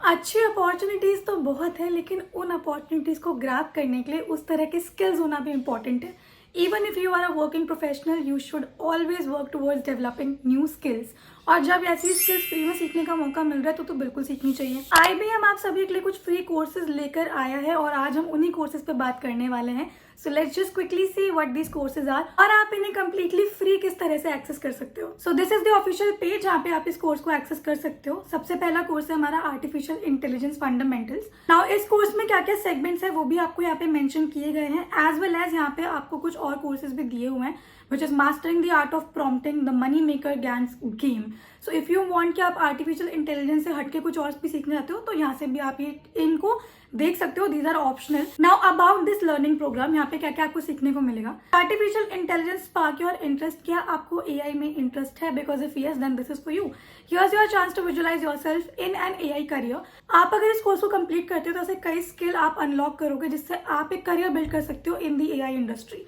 अच्छी अपॉर्चुनिटीज़ तो बहुत है, लेकिन उन अपॉर्चुनिटीज़ को ग्रैब करने के लिए उस तरह के स्किल्स होना भी इम्पॉर्टेंट है। Even if you are a working professional, you should always work towards developing new skills. और जब ऐसी स्किल्स फ्री में सीखने का मौका मिल रहा है तो बिल्कुल सीखनी चाहिए। IBM आप सभी के लिए कुछ फ्री कोर्सेज लेकर आया है और आज हम उन्हीं कोर्सेज पे बात करने वाले हैं। So let's just quickly see what these courses are और आप इन्हें कंप्लीटली फ्री किस तरह से एक्सेस कर सकते हो। So this is the official page जहाँ पे आप इस कोर्स को एक्सेस कर सकते हो। सबसे पहला कोर्स है हमारा आर्टिफिशियल इंटेलिजेंस फंडामेंटल्स। नाउ इस कोर्स में क्या क्या सेगमेंट्स है वो भी आपको यहाँ पे मेंशन किए गए हैं, एज वेल एज यहाँ पे आपको कुछ और कोर्सेज भी दिए हुए हैं, which is mastering the art of prompting the money maker game. So if you want कि आप आर्टिफिशियल इंटेलिजेंस से हटके कुछ और भी सीखना चाहते हो तो यहाँ से भी आप ये इनको देख सकते हो। These are optional. Now about this learning program, यहाँ पे क्या क्या आपको सीखने को मिलेगा। Artificial intelligence spark your interest. क्या आपको AI में इंटरेस्ट है? Because if yes then this is for you. Here's your chance to visualise yourself in an AI career. आप अगर इस कोर्स को कंप्लीट करते हो तो ऐसे कई स्किल आप अनलॉक करोगे जिससे आप एक करियर बिल्ड कर सकते हो in the AI industry.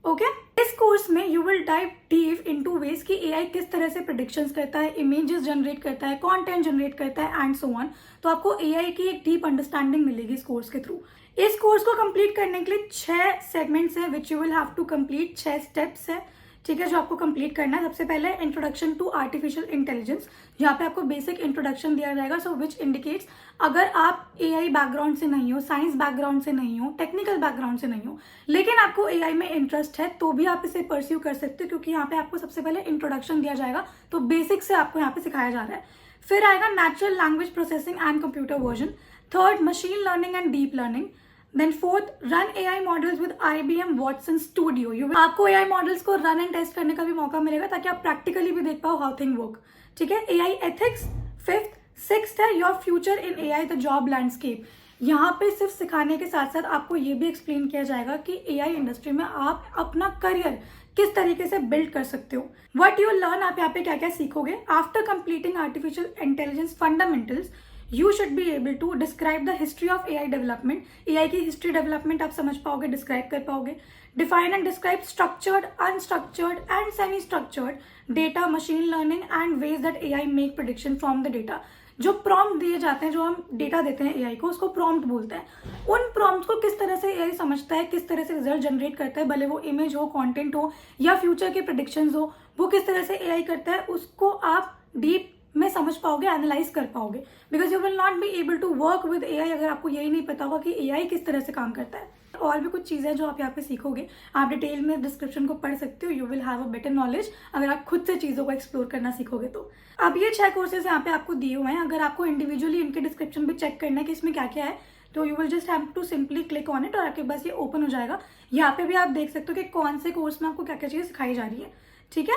Okay इस कोर्स में you will dive deep into ways कि AI किस तरह से प्रेडिक्शंस करता है, इमेजेस जनरेट करता है, कंटेंट जनरेट करता है एंड सो ऑन। तो आपको AI की एक डीप अंडरस्टैंडिंग मिलेगी इस कोर्स के थ्रू। इस कोर्स को कंप्लीट करने के लिए 6 सेगमेंट्स हैं which you will have to complete. 6 steps है, ठीक है, जो आपको कंप्लीट करना है। सबसे पहले इंट्रोडक्शन टू आर्टिफिशियल इंटेलिजेंस, जहाँ पे आपको बेसिक इंट्रोडक्शन दिया जाएगा। सो विच इंडिकेट्स अगर आप AI बैकग्राउंड से नहीं हो, साइंस बैकग्राउंड से नहीं हो, टेक्निकल बैकग्राउंड से नहीं हो, लेकिन आपको AI में इंटरेस्ट है तो भी आप इसे परस्यू कर सकते हो, क्योंकि यहाँ पे आपको सबसे पहले इंट्रोडक्शन दिया जाएगा। तो बेसिक से आपको यहाँ पे सिखाया जा रहा है। फिर आएगा natural language processing and computer version. Third machine learning and deep learning. Then fourth, run AI models with IBM Watson Studio. आपको AI मॉडल्स को रन एंड टेस्ट करने का भी मौका मिलेगा ताकि आप प्रैक्टिकली भी देख पाओ हाउ थिंग वर्क। ठीक है, AI एथिक्स। फिफ्थ, सिक्स्थ है your future in AI the job landscape. यहाँ पे सिर्फ सिखाने के साथ साथ आपको ये भी एक्सप्लेन किया जाएगा कि AI इंडस्ट्री में आप अपना करियर किस तरीके से बिल्ड कर सकते हो। वट यू लर्न, आप यहाँ पे क्या क्या सीखोगे। After completing artificial intelligence fundamentals, you should be able to describe the history of AI development. AI की हिस्ट्री डेवलपमेंट आप समझ पाओगे, डिस्क्राइब कर पाओगे। Define and describe structured, unstructured and semi structured data, machine learning and ways that AI make prediction from the data. जो prompt दिए जाते हैं, जो हम डेटा देते हैं AI को, उसको प्रॉम्प्ट बोलते हैं। उन प्रॉम्प्ट को किस तरह से AI समझता है, किस तरह से रिजल्ट जनरेट करता है, भले वो इमेज हो, कंटेंट हो या फ्यूचर के प्रेडिक्शंस हो, वो किस तरह से AI करता है, उसको आप डीप में समझ पाओगे, एनालाइज कर पाओगे। Because you will not be able to work with AI अगर आपको यही नहीं पता होगा कि AI किस तरह से काम करता है। और भी कुछ चीज़ें जो आप यहाँ पे सीखोगे, आप डिटेल में डिस्क्रिप्शन को पढ़ सकते हो। You will have a better knowledge अगर आप खुद से चीज़ों को एक्सप्लोर करना सीखोगे तो। अब ये 6 कोर्सेज यहाँ पे आपको दिए हुए हैं। अगर आपको इंडिविजुअली इनके डिस्क्रिप्शन भी चेक करना है कि इसमें क्या क्या है, तो you will just have to simply click on it और आपके पास ये ओपन हो जाएगा। यहाँ पे भी आप देख सकते हो कि कौन से कोर्स में आपको क्या क्या चीज़ें सिखाई जा रही है। ठीक है,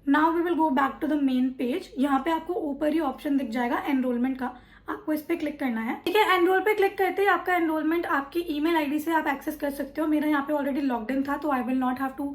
now we will go back to the main page. यहाँ पे आपको ऊपर ही ऑप्शन दिख जाएगा एनरोलमेंट का, आपको इस पे क्लिक करना है। ठीक है, एनरोल पे क्लिक करते ही आपका एनरोलमेंट आपकी ईमेल आईडी से आप एक्सेस कर सकते हो। मेरा यहाँ पे ऑलरेडी लॉग्ड इन था तो I will not have to,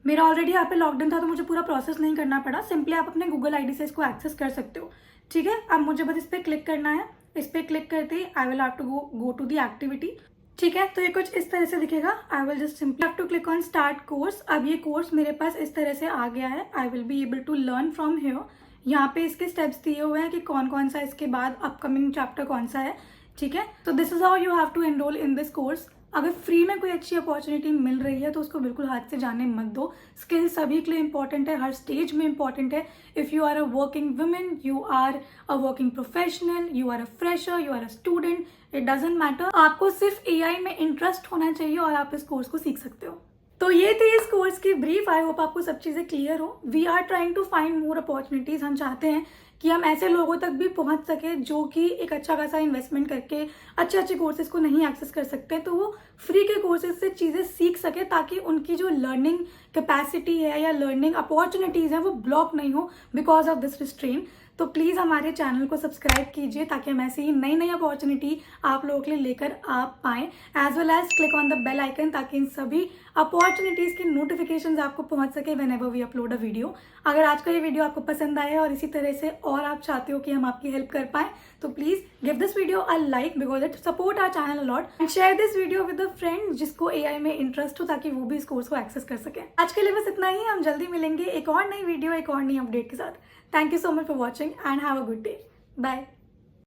मेरा ऑलरेडी यहाँ पे लॉग्ड इन था तो मुझे पूरा प्रोसेस नहीं करना पड़ा। सिंपली आप अपने गूगल आईडी से इसको एक्सेस कर सकते हो। ठीक है, अब मुझे बस इस पर क्लिक करना है। इस पर क्लिक करते ही I will have to go to the activity. ठीक है, तो ये कुछ इस तरह से दिखेगा। I will just simply have to click on start course. अब ये कोर्स मेरे पास इस तरह से आ गया है। I will be able to learn from here. यहाँ पे इसके स्टेप्स दिए हुए हैं कि कौन कौन सा इसके बाद अपकमिंग चैप्टर कौन सा है। ठीक है, तो this is how you have to enroll in this course. अगर फ्री में कोई अच्छी अपॉर्चुनिटी मिल रही है तो उसको बिल्कुल हाथ से जाने मत दो। स्किल सभी के लिए इंपॉर्टेंट है, हर स्टेज में इंपॉर्टेंट है। If you are a working women, you are a working professional, you are a fresher, you are a student, it doesn't matter. आपको सिर्फ AI में इंटरेस्ट होना चाहिए और आप इस कोर्स को सीख सकते हो। तो ये थी इस कोर्स की ब्रीफ। आई होप आपको सब चीज़ें क्लियर हो। We are trying to find more opportunities. हम चाहते हैं कि हम ऐसे लोगों तक भी पहुंच सके जो कि एक अच्छा खासा इन्वेस्टमेंट करके अच्छे अच्छे कोर्सेज को नहीं एक्सेस कर सकते हैं, तो वो फ्री के कोर्सेज से चीज़ें सीख सके ताकि उनकी जो लर्निंग कैपेसिटी है या लर्निंग अपॉर्चुनिटीज़ हैं वो ब्लॉक नहीं हो बिकॉज ऑफ दिस रिस्ट्रेन। तो प्लीज़ हमारे चैनल को सब्सक्राइब कीजिए ताकि हम ऐसी ही नई नई अपॉर्चुनिटी आप लोगों के लिए लेकर आ पाएँ। As well as click on the bell icon ताकि इन सभी अपॉर्चुनिटीज़ की नोटिफिकेशंस आपको पहुंच सके whenever we upload a video. अगर आज का ये वीडियो आपको पसंद आया और इसी तरह से और आप चाहते हो कि हम आपकी हेल्प कर पाएँ तो please give this video a like because it support our channel a lot and share this video with a friend जिसको AI में इंटरेस्ट हो ताकि वो भी इस कोर्स को एक्सेस कर सके। आज के लिए बस इतना ही। हम जल्दी मिलेंगे एक और नई वीडियो, एक और नई अपडेट के साथ। Thank you so much for watching and have a good day. Bye.